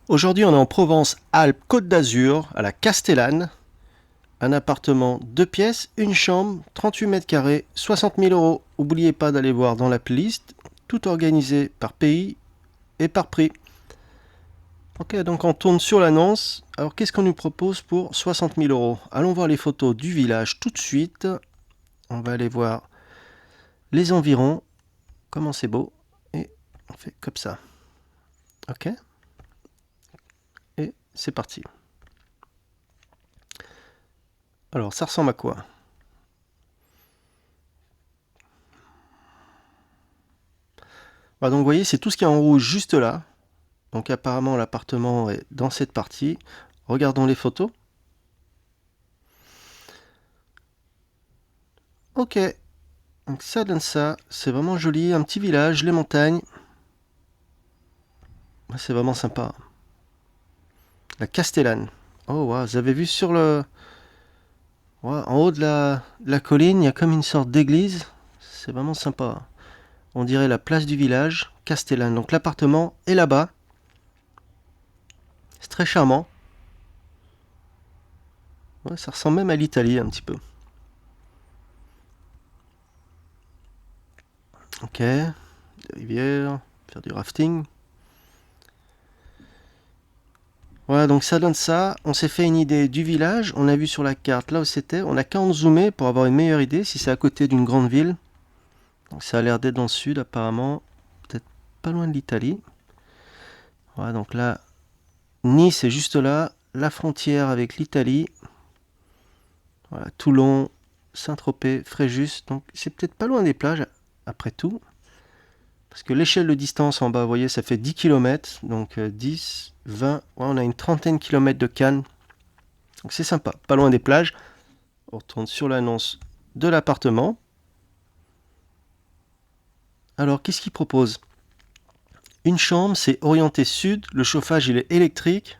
Aujourd'hui, on est en Provence, Alpes, Côte d'Azur, à la Castellane. Un appartement 2 pièces, une chambre, 38 mètres carrés, 60 000 euros. N'oubliez pas d'aller voir dans la playlist, tout organisé par pays et par prix. Ok, donc on tourne sur l'annonce. Alors qu'est-ce qu'on nous propose pour 60 000 euros? Allons voir les photos du village tout de suite. On va aller voir les environs, comment c'est beau. Et on fait comme ça. Ok, et c'est parti. Alors ça ressemble à quoi? Donc vous voyez, c'est tout ce qui est en rouge juste là. Donc apparemment l'appartement est dans cette partie. Regardons les photos. Ok, donc ça donne ça. C'est vraiment joli, un petit village, les montagnes. C'est vraiment sympa. La Castellane. Oh wow, vous avez vu sur le... Ouais, en haut de la colline, il y a comme une sorte d'église. C'est vraiment sympa. On dirait la place du village, Castellane. Donc l'appartement est là-bas. C'est très charmant. Ouais, ça ressemble même à l'Italie un petit peu. Ok, des rivières, faire du rafting. Voilà, donc ça donne ça. On s'est fait une idée du village. On a vu sur la carte là où c'était. On a qu'à en zoomer pour avoir une meilleure idée si c'est à côté d'une grande ville. Donc ça a l'air d'être dans le sud apparemment. Peut-être pas loin de l'Italie. Voilà, donc là, Nice est juste là. La frontière avec l'Italie. Voilà, Toulon, Saint-Tropez, Fréjus. Donc c'est peut-être pas loin des plages après tout. Parce que l'échelle de distance en bas, vous voyez, ça fait 10 km. Donc 10, 20. Ouais, on a une trentaine de kilomètres de Cannes. Donc c'est sympa, pas loin des plages. On retourne sur l'annonce de l'appartement. Alors, qu'est-ce qu'il propose? Une chambre, c'est orienté sud. Le chauffage, il est électrique.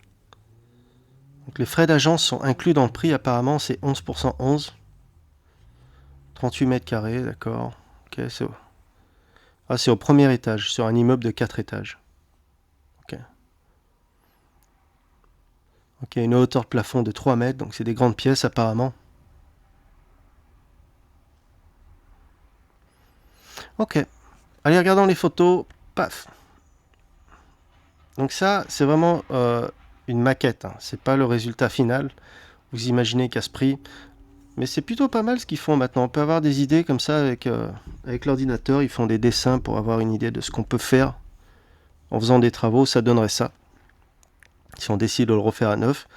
Donc, les frais d'agence sont inclus dans le prix. Apparemment, c'est 11% 11. 38 mètres carrés, d'accord. Ok, c'est au premier étage, sur un immeuble de 4 étages. Ok. Ok, une hauteur de plafond de 3 mètres, donc c'est des grandes pièces apparemment. Ok. Allez, regardons les photos. Paf. Donc ça, c'est vraiment une maquette. Hein. C'est pas le résultat final. Vous imaginez qu'à ce prix. Mais c'est plutôt pas mal ce qu'ils font maintenant. On peut avoir des idées comme ça avec l'ordinateur. Ils font des dessins pour avoir une idée de ce qu'on peut faire en faisant des travaux. Ça donnerait ça. Si on décide de le refaire à neuf.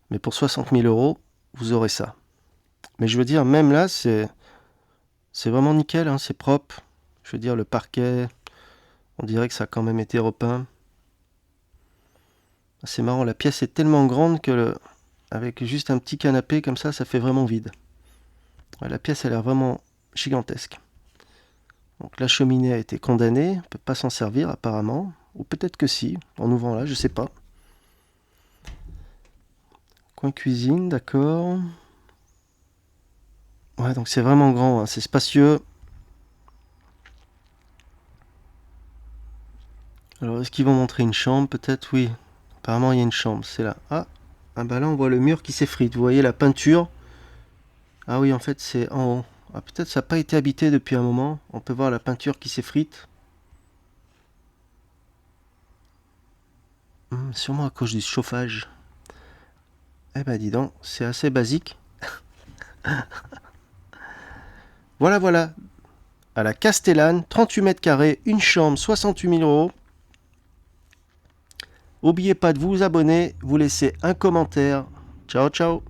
Mais pour 60 000 euros, vous aurez ça. Mais je veux dire, même là, c'est vraiment nickel. Hein, c'est propre. Je veux dire, le parquet, on dirait que ça a quand même été repeint. C'est marrant, la pièce est tellement grande que avec juste un petit canapé comme ça fait vraiment vide. Ouais, la pièce a l'air vraiment gigantesque. Donc la cheminée a été condamnée, on ne peut pas s'en servir apparemment. Ou peut-être que si, en ouvrant là, je sais pas. Coin cuisine, d'accord. Ouais, donc c'est vraiment grand, hein, c'est spacieux. Alors est-ce qu'ils vont montrer une chambre? Peut-être oui. Apparemment il y a une chambre, c'est là. Ah bah là on voit le mur qui s'effrite. Vous voyez la peinture? Ah oui, en fait c'est en haut. Ah, peut-être ça n'a pas été habité depuis un moment. On peut voir la peinture qui s'effrite. Sûrement à cause du chauffage. Eh ben dis donc, c'est assez basique. Voilà, voilà. À la Castellane, 38 mètres carrés, une chambre, 68 000 euros. N'oubliez pas de vous abonner, vous laisser un commentaire. Ciao, ciao.